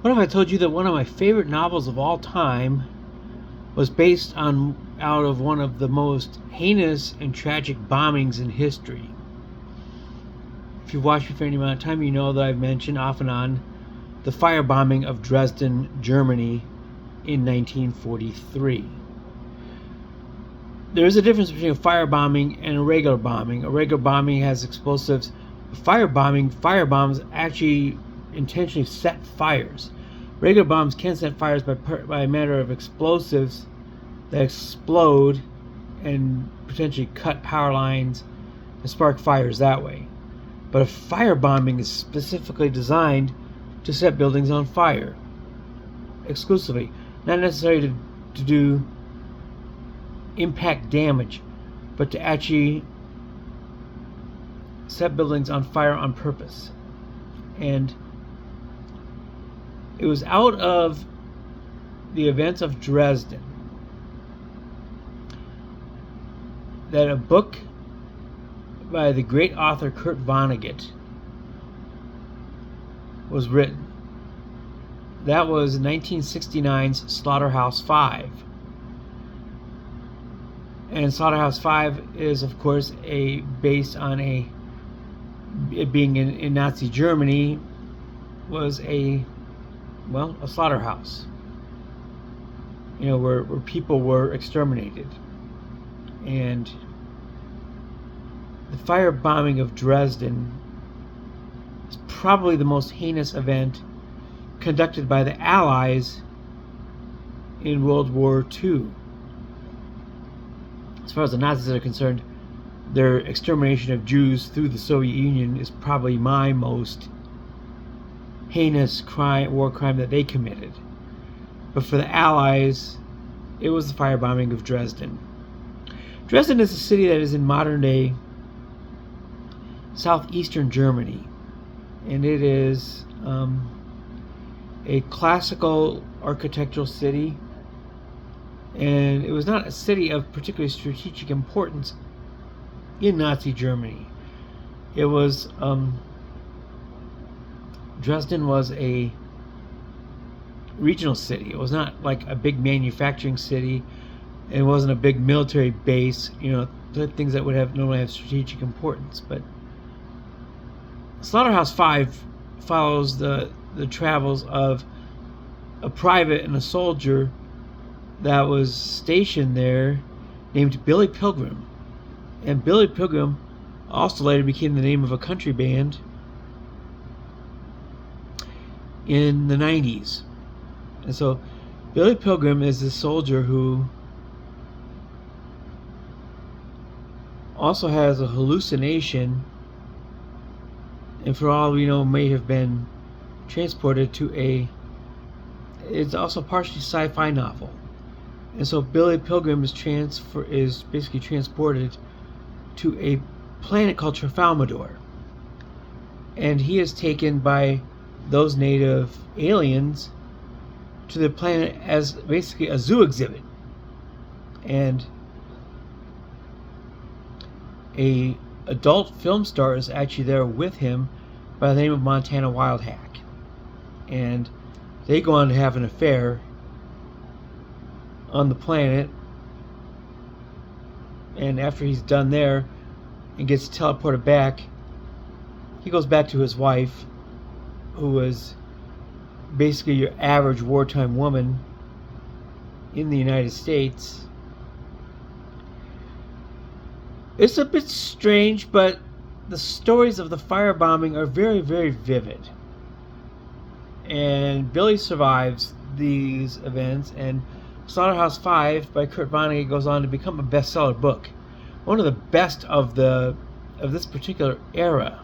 What if I told you that one of my favorite novels of all time was based out of one of the most heinous and tragic bombings in history? If you've watched me for any amount of time, you know that I've mentioned off and on the firebombing of Dresden, Germany in 1943. There is a difference between a firebombing and a regular bombing. A regular bombing has explosives. Firebombs actually intentionally set fires. Regular bombs can set fires by a matter of explosives that explode and potentially cut power lines and spark fires that way. But a firebombing is specifically designed to set buildings on fire exclusively, not necessarily to do impact damage, but to actually set buildings on fire on purpose. And it was out of the events of Dresden that a book by the great author Kurt Vonnegut was written. That was 1969's Slaughterhouse 5. And Slaughterhouse 5 is, of course, based on it being in Nazi Germany, was a slaughterhouse, where people were exterminated. And the firebombing of Dresden is probably the most heinous event conducted by the Allies in World War II. As far as the Nazis are concerned, their extermination of Jews through the Soviet Union is probably my most heinous war crime that they committed. But for the Allies, it was the firebombing of Dresden. Dresden is a city that is in modern-day southeastern Germany, and it is a classical architectural city, and it was not a city of particularly strategic importance in Nazi Germany. It was Dresden was a regional city. It was not like a big manufacturing city. It wasn't a big military base, the things that would normally have strategic importance. But Slaughterhouse 5 follows the travels of a private and a soldier that was stationed there named Billy Pilgrim. And Billy Pilgrim also later became the name of a country band in the 90s. And so Billy Pilgrim is this soldier who also has a hallucination, and for all we know may have been transported to it's also partially sci-fi novel. And so Billy Pilgrim is basically transported to a planet called Trafalmador, and he is taken by those native aliens to the planet as basically a zoo exhibit, and a adult film star is actually there with him by the name of Montana Wildhack, and they go on to have an affair on the planet. And after he's done there and gets teleported back, he goes back to his wife, who was basically your average wartime woman in the United States. It's a bit strange, but the stories of the firebombing are very, very vivid. And Billy survives these events, and Slaughterhouse 5 by Kurt Vonnegut goes on to become a bestseller book, one of the best of this particular era.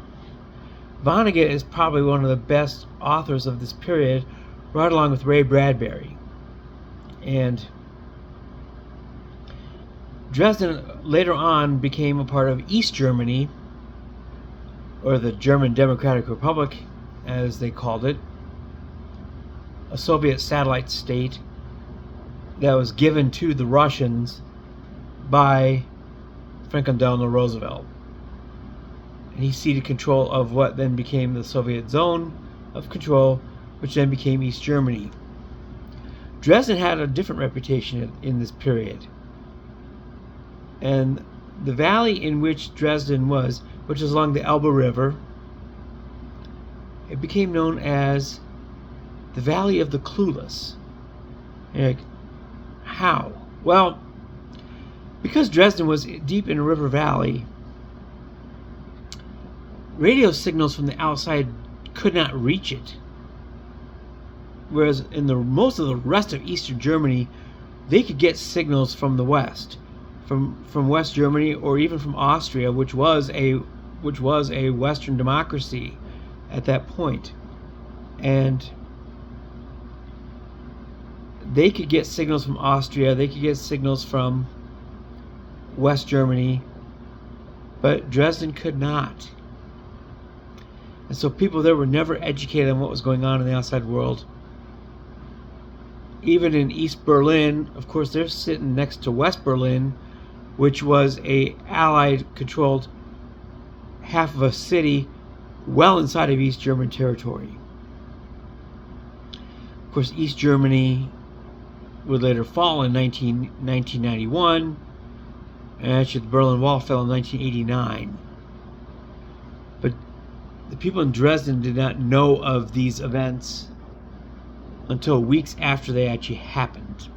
Vonnegut is probably one of the best authors of this period, right along with Ray Bradbury. And Dresden later on became a part of East Germany, or the German Democratic Republic, as they called it, a Soviet satellite state that was given to the Russians by Franklin Delano Roosevelt. And he ceded control of what then became the Soviet zone of control which then became East Germany. Dresden had a different reputation in this period. And the valley in which Dresden was, which is along the Elbe River, it became known as the Valley of the Clueless. And you're like, how? Well, because Dresden was deep in a river valley, radio signals from the outside could not reach it. Whereas in most of the rest of Eastern Germany, they could get signals from the west, from West Germany, or even from Austria, which was a Western democracy at that point. And they could get signals from Austria, they could get signals from West Germany, but Dresden could not. And so people there were never educated on what was going on in the outside world. Even in East Berlin, of course, they're sitting next to West Berlin, which was a Allied-controlled half of a city well inside of East German territory. Of course, East Germany would later fall in 1991, and actually the Berlin Wall fell in 1989. But the people in Dresden did not know of these events until weeks after they actually happened.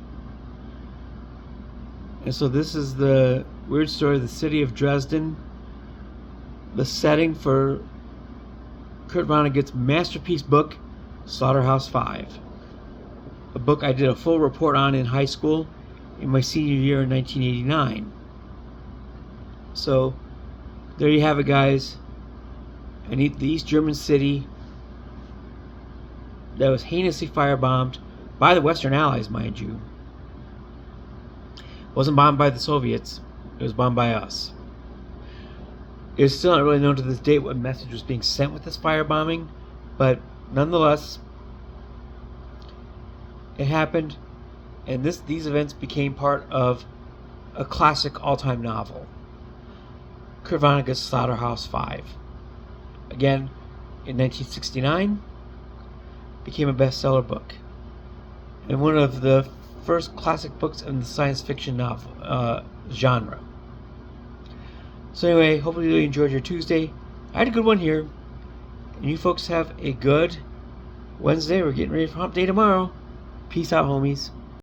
And so this is the weird story of the city of Dresden, the setting for Kurt Vonnegut's masterpiece book, Slaughterhouse 5. A book I did a full report on in high school in my senior year in 1989. So there you have it, guys. And the East German city that was heinously firebombed by the Western Allies, mind you. It wasn't bombed by the Soviets, it was bombed by us. It is still not really known to this date what message was being sent with this firebombing, but nonetheless, it happened, and these events became part of a classic all-time novel, Kurt Vonnegut's Slaughterhouse 5. Again, in 1969, became a bestseller book, and one of the first classic books in the science fiction novel genre. So anyway, hopefully you enjoyed your Tuesday. I had a good one here, and you folks have a good Wednesday. We're getting ready for Hump Day tomorrow. Peace out, homies.